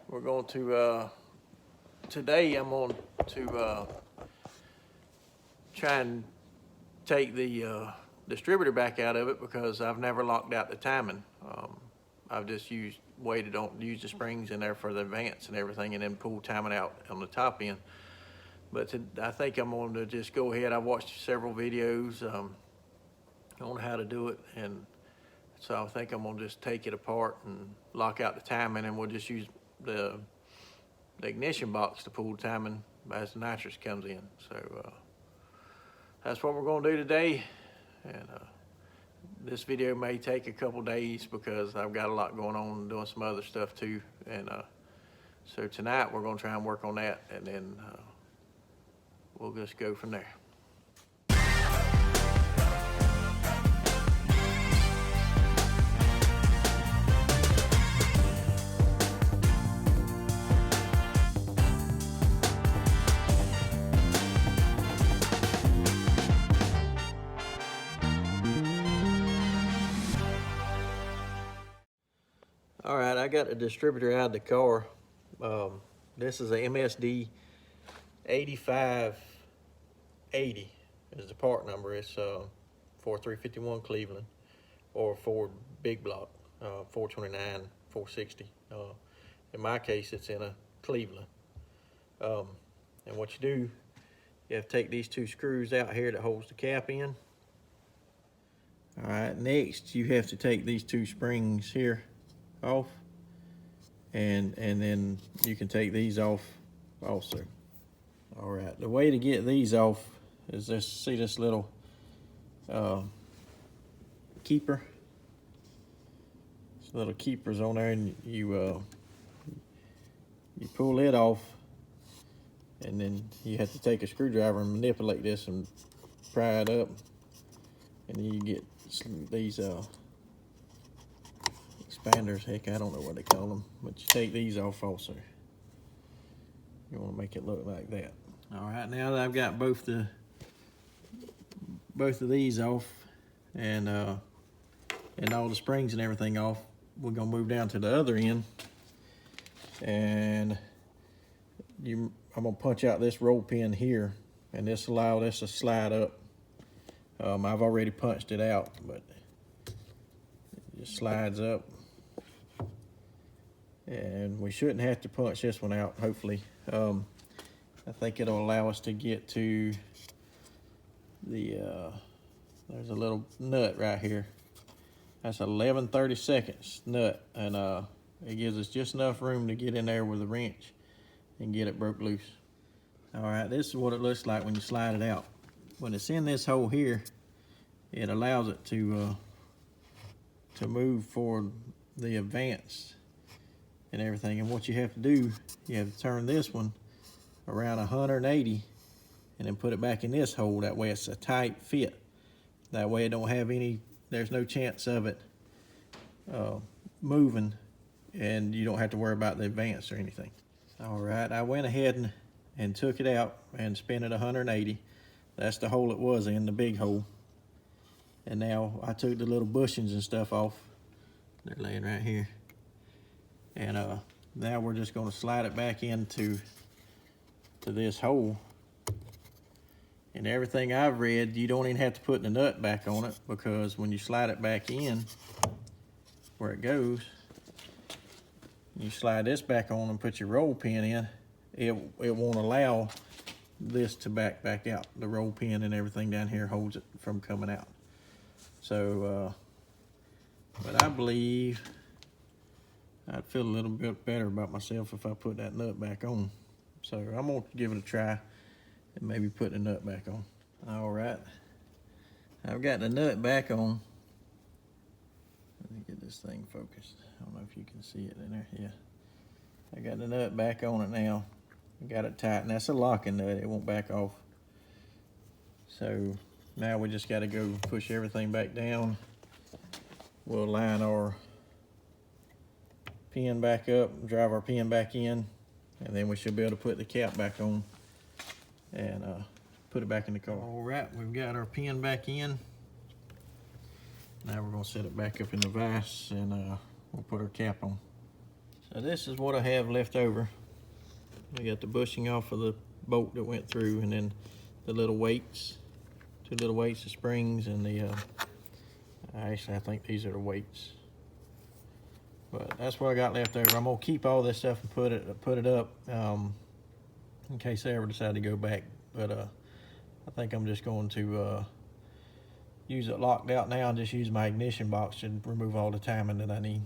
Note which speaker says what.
Speaker 1: We're going to, today I'm going to try and take the distributor back out of it because I've never locked out the timing. I've just waited on, used the springs in there for the advance and everything, and then pull timing out on the top end. But I think I'm going to just go ahead. I've watched several videos on how to do it, and so I think I'm going to just take it apart and lock out the timing, and we'll just use the ignition box to pull the timing as the nitrous comes in. So that's what we're going to do today. And this video may take a couple days because I've got a lot going on and doing some other stuff too. And so tonight we're going to try and work on that, and then we'll just go from there. All right, I got the distributor out of the car. This is a MSD 8580 is the part number. It's 4351 Cleveland, or Ford big block, 429, 460. In my case, it's in a Cleveland. And what you do, you have to take these two screws out here that holds the cap in. All right, next you have to take these two springs here off, and then you can take these off also. All right, the way to get these off is just see this little keeper. This little keeper's on there, and you pull it off, and then you have to take a screwdriver and manipulate this and pry it up, and then you get these expanders. Heck, I don't know what they call them, but you take these off also. You want to make it look like that. All right, now that I've got both of these off, and all the springs and everything off, we're gonna move down to the other end, and I'm gonna punch out this roll pin here, and this allows this to slide up. I've already punched it out, but it just slides up. And we shouldn't have to punch this one out, hopefully. I think it'll allow us to get to the, there's a little nut right here. That's 11/32 nut, and it gives us just enough room to get in there with a wrench and get it broke loose. All right, this is what it looks like when you slide it out. When it's in this hole here, it allows it to move for the advance and everything. And what you have to do, you have to turn this one around 180 and then put it back in this hole. That way it's a tight fit. That way it don't have any, there's no chance of it moving, and you don't have to worry about the advance or anything. All right, I went ahead and took it out and spin it 180. That's the hole it was in, the big hole. And now I took the little bushings and stuff off. They're laying right here. And now we're just going to slide it back into this hole. And everything I've read, you don't even have to put the nut back on it, because when you slide it back in where it goes, you slide this back on and put your roll pin in, it won't allow this to back out. The roll pin and everything down here holds it from coming out. So, but I believe I'd feel a little bit better about myself if I put that nut back on. So I'm gonna give it a try and maybe put the nut back on. All right, I've got the nut back on. Let me get this thing focused. I don't know if you can see it in there. Yeah, I got the nut back on it now. I got it tight, and that's a locking nut. It won't back off. So now we just got to go push everything back down. We'll line our pin back up, drive our pin back in, and then we should be able to put the cap back on and put it back in the car. All right, we've got our pin back in. Now we're gonna set it back up in the vise, and we'll put our cap on. Now this is what I have left over. I got the bushing off of the bolt that went through, and then the little weights, 2 little weights, the springs, and the actually I think these are the weights. But that's what I got left over. I'm gonna keep all this stuff and put it up in case I ever decide to go back. But I think I'm just going to use it locked out now and just use my ignition box to remove all the timing that I need.